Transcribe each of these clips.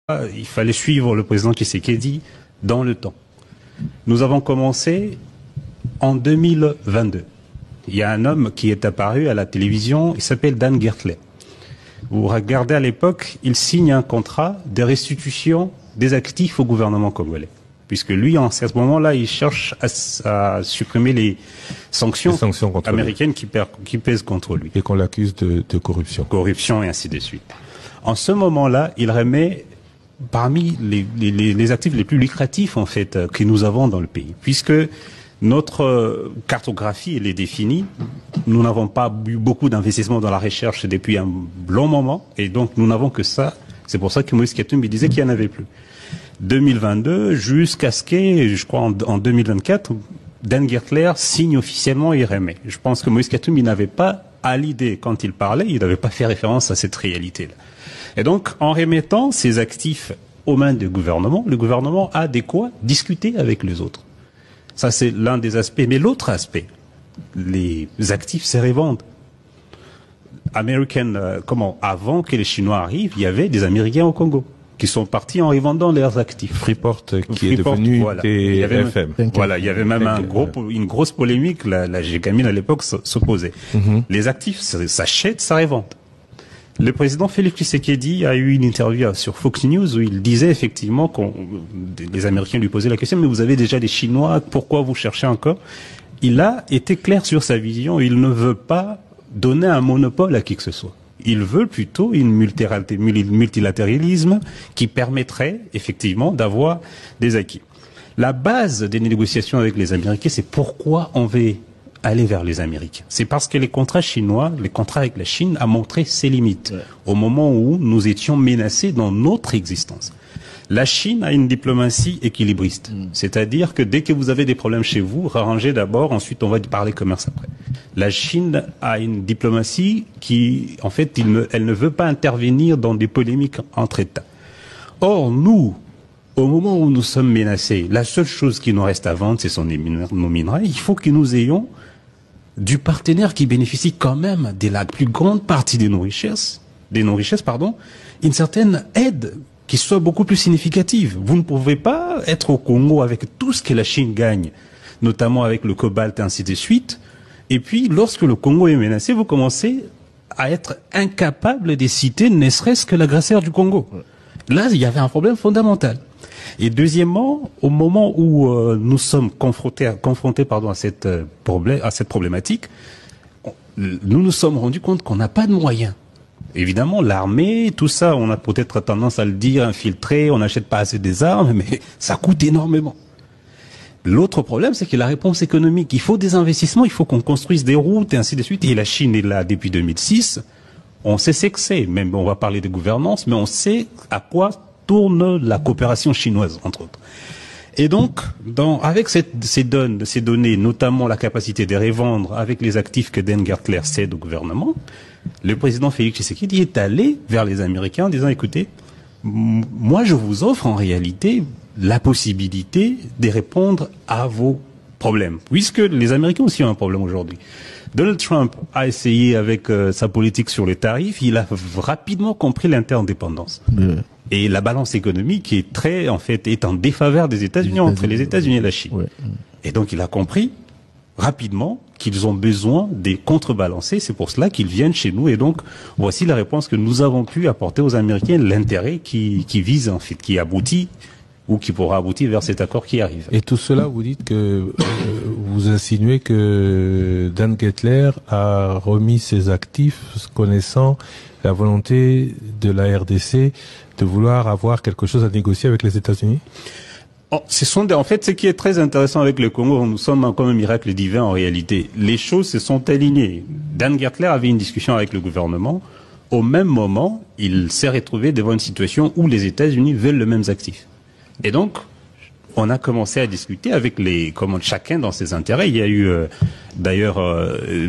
Il fallait suivre le président Tshisekedi dans le temps. Nous avons commencé en 2022. Il y a un homme qui est apparu à la télévision, il s'appelle Dan Gertler. Vous regardez à l'époque, il signe un contrat de restitution des actifs au gouvernement congolais. Puisque lui, en ce moment-là, il cherche à supprimer les sanctions américaines qui pèsent contre lui. Et qu'on l'accuse de corruption. Corruption et ainsi de suite. En ce moment-là, il remet parmi les actifs les plus lucratifs, en fait, que nous avons dans le pays. Puisque notre cartographie, elle est définie. Nous n'avons pas eu beaucoup d'investissements dans la recherche depuis un long moment. Et donc, nous n'avons que ça. C'est pour ça que Moïse Katumbi disait qu'il n'y en avait plus. 2022 jusqu'à ce que, je crois, en 2024, Dan Gertler signe officiellement et remet. Je pense que Moïse Katumbi n'avait pas à l'idée, quand il parlait, il n'avait pas fait référence à cette réalité-là. Et donc, en remettant ces actifs aux mains du gouvernement, le gouvernement a de quoi discuter avec les autres. Ça, c'est l'un des aspects. Mais l'autre aspect, les actifs se revendent. Avant que les Chinois arrivent, il y avait des Américains au Congo qui sont partis en revendant leurs actifs. Freeport qui est devenu TFM. Voilà, il y avait même une grosse polémique. La Gégamine à l'époque s'opposait. Les actifs s'achètent, ça revend. Le président Félix Tshisekedi a eu une interview sur Fox News où il disait effectivement les Américains lui posaient la question, mais vous avez déjà des Chinois, pourquoi vous cherchez encore? Il a été clair sur sa vision, il ne veut pas donner un monopole à qui que ce soit. Il veut plutôt une multilatéralisme qui permettrait effectivement d'avoir des acquis. La base des négociations avec les Américains, c'est pourquoi on veut aller vers les Américains. C'est parce que les contrats chinois, les contrats avec la Chine, a montré ses limites au moment où nous étions menacés dans notre existence. La Chine a une diplomatie équilibriste. C'est-à-dire que dès que vous avez des problèmes chez vous, arrangez d'abord, ensuite on va parler commerce après. La Chine a une diplomatie qui, en fait, elle ne veut pas intervenir dans des polémiques entre États. Or, nous, au moment où nous sommes menacés, la seule chose qui nous reste à vendre, ce sont nos minerais. Il faut que nous ayons du partenaire qui bénéficie quand même de la plus grande partie de nos richesses, une certaine aide qui soit beaucoup plus significative. Vous ne pouvez pas être au Congo avec tout ce que la Chine gagne, notamment avec le cobalt et ainsi de suite. Et puis, lorsque le Congo est menacé, vous commencez à être incapable de citer ne serait-ce que l'agresseur du Congo. Là, il y avait un problème fondamental. Et deuxièmement, au moment où nous sommes confrontés à cette problématique, nous nous sommes rendus compte qu'on n'a pas de moyens. Évidemment, l'armée, tout ça, on a peut-être tendance à le dire, infiltré, on n'achète pas assez des armes, mais ça coûte énormément. L'autre problème, c'est que la réponse économique, il faut des investissements, il faut qu'on construise des routes et ainsi de suite. Et la Chine est là depuis 2006. On sait ce que c'est, même on va parler de gouvernance, mais on sait à quoi tourne la coopération chinoise, entre autres. Et donc, avec ces données, notamment la capacité de revendre avec les actifs que Dan Gertler cède au gouvernement, le président Félix Tshisekedi est allé vers les Américains en disant, écoutez, moi je vous offre en réalité la possibilité de répondre à vos problèmes, puisque les Américains aussi ont un problème aujourd'hui. Donald Trump a essayé avec sa politique sur les tarifs, il a rapidement compris l'interdépendance. Et la balance économique est en défaveur des États-Unis, entre les États-Unis et la Chine. Et donc il a compris rapidement qu'ils ont besoin de contrebalancer. C'est pour cela qu'ils viennent chez nous. Et donc, voici la réponse que nous avons pu apporter aux Américains, l'intérêt qui vise, en fait, qui aboutit ou qui pourra aboutir vers cet accord qui arrive. Et tout cela, vous dites que vous insinuez que Dan Gertler a remis ses actifs connaissant la volonté de la RDC de vouloir avoir quelque chose à négocier avec les États-Unis? En fait, ce qui est très intéressant avec le Congo, nous sommes comme un miracle divin en réalité. Les choses se sont alignées. Dan Gertler avait une discussion avec le gouvernement. Au même moment, il s'est retrouvé devant une situation où les États-Unis veulent les mêmes actifs. Et donc, on a commencé à discuter avec chacun dans ses intérêts. Il y a eu, d'ailleurs,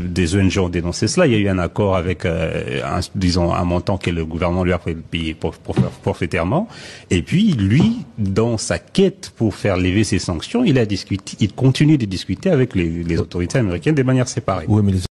des ONG ont dénoncé cela. Il y a eu un accord avec, un montant que le gouvernement lui a payé forfaitairement. Et puis, lui, dans sa quête pour faire lever ces sanctions, il continue de discuter avec les autorités américaines de manière séparée. Oui, mais